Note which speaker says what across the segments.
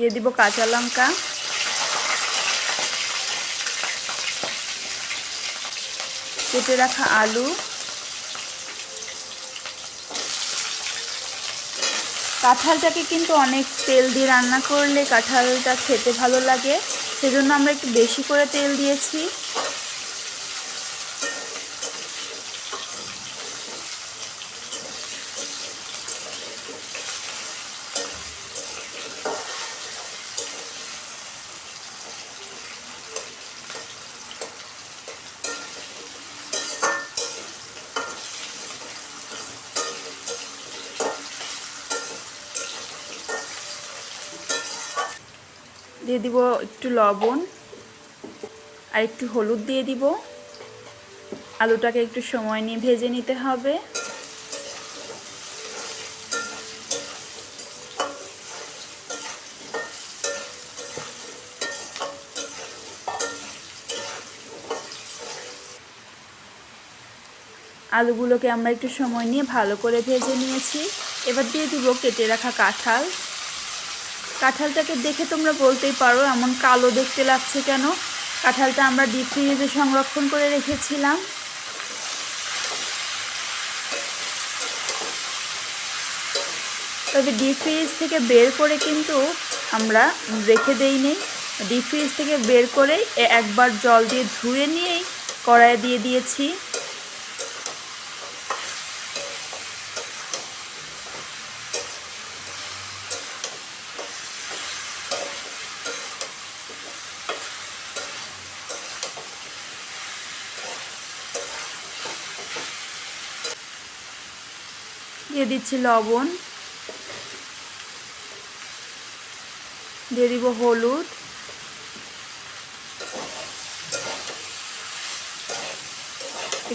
Speaker 1: দিয়ে দিব কাঁচা লঙ্কা, কেটে রাখা আলু, কাঁঠালটাকে কিন্তু অনেক তেল দিয়ে রান্না করলে কাঁঠালটা খেতে ভালো লাগে, সেজন্য আমরা একটু বেশি করে তেল দিয়েছি। দিয়ে দিব একটু লবণ আর একটু হলুদ দিয়ে দিব। আলুটাকে একটু সময় নিয়ে ভেজে নিতে হবে। আলুগুলোকে আমরা একটু সময় নিয়ে ভালো করে ভেজে নিয়েছি। এবার দিয়ে দিব কেটে রাখা কাঁঠাল। কাঁঠালটাকে দেখে তোমরা বলতেই পারো এমন কালো দেখতে লাগছে কেন। কাঁঠালটা আমরা ডিপ ফ্রিজে সংরক্ষণ করে রেখেছিলাম। তবে ডিপ ফ্রিজ থেকে বের করে কিন্তু আমরা রেখে দেইনি। ডিপ ফ্রিজ থেকে বের করে একবার জল দিয়ে ধুয়ে নিয়েই কড়াইয়ে দিয়ে দিয়েছি। দিয়ে দিচ্ছি লবণ, দিয়ে দিব হলুদ,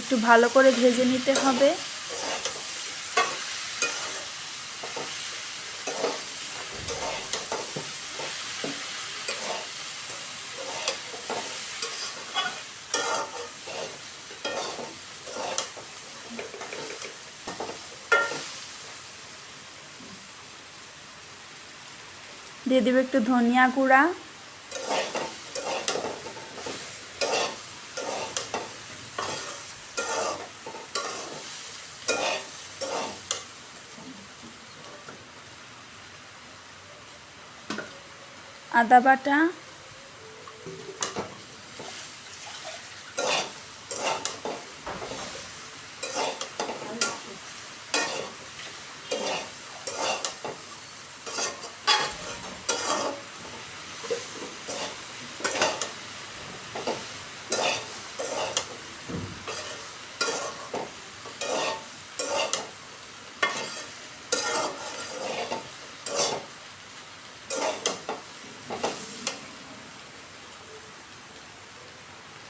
Speaker 1: একটু ভালো করে ভেজে নিতে হবে। দিয়ে দেব একটু ধনিয়া গুঁড়া, আদা বাটা,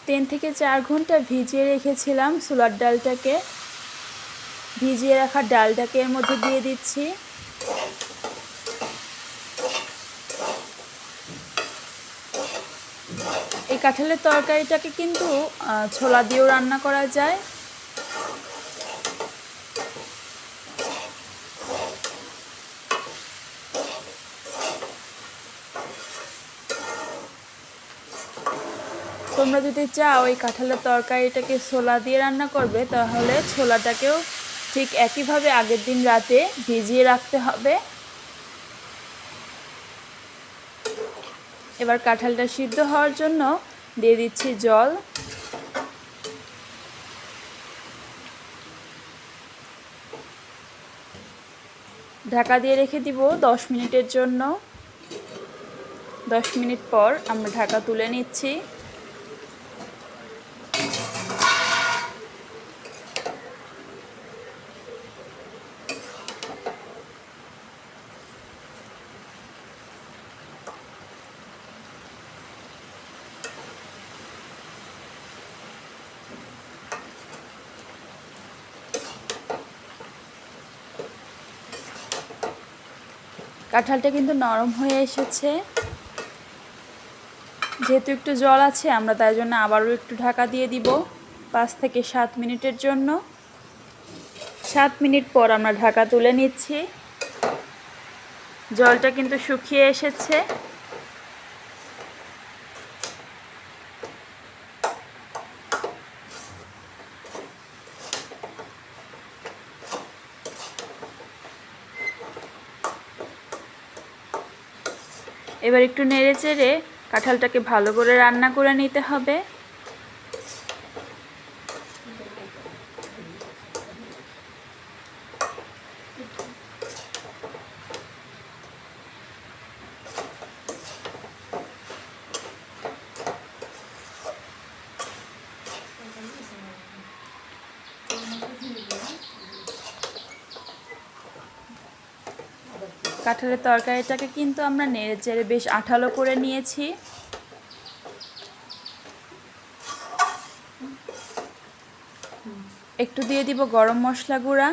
Speaker 1: তিন থেকে 4 ঘন্টা ভিজিয়ে রেখেছিলাম ছোলার ডালটাকে। ভিজিয়ে রাখা ডালটাকে এর মধ্যে দিয়ে দিচ্ছি। এই কাঁঠালের তরকারিটাকে কিন্তু ছোলা দিয়েও রান্না করা যায়। তোমরা যদি চাও এই কাঁঠালের তরকারিটাকে ছোলা দিয়ে রান্না করবে, তাহলে ছোলাটাকেও ঠিক একইভাবে আগের দিন রাতে ভিজিয়ে রাখতে হবে। এবার কাঁঠালটা সিদ্ধ হওয়ার জন্য দিয়ে দিচ্ছি জল। ঢাকা দিয়ে রেখে দিব 10 মিনিটের জন্য। 10 মিনিট পর আমরা ঢাকা তুলে নিচ্ছি। কাঁঠালটা কিন্তু নরম হয়ে এসেছে। যেহেতু একটু জল আছে, আমরা তাই জন্য আবারও একটু ঢাকা দিয়ে দিব 5 থেকে 7 মিনিটের জন্য। 7 মিনিট পর আমরা ঢাকা তুলে নিচ্ছি। জলটা কিন্তু শুকিয়ে এসেছে। এবার একটু নেড়ে চেড়ে কাঁঠালটাকে ভালো করে রান্না করে নিতে হবে। কাঁঠালের তরকারিটাকে কিন্তু আমরা নেড়ে চেড়ে বেশ আঠালো করে নিয়েছি। একটু দিয়ে দিব গরম মশলা গুঁড়া,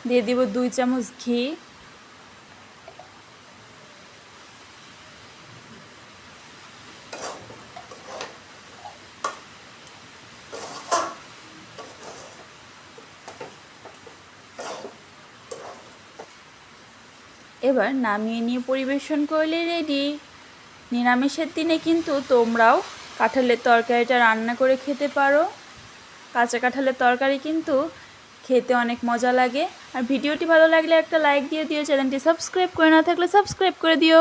Speaker 1: দিয়ে দিব 2 চামচ ঘি, এবার নামিয়ে নিয়ে পরিবেশন করলে রেডি। নিরামিষের দিনে কিন্তু তোমরাও কাঁঠালের তরকারিটা রান্না করে খেতে পারো। কাঁচা কাঁঠালের তরকারি কিন্তু খেতে অনেক মজা লাগে। আর ভিডিওটি ভালো লাগলে একটা লাইক দিয়ে দিও, চ্যানেলটি সাবস্ক্রাইব করে না থাকলে সাবস্ক্রাইব করে দিও।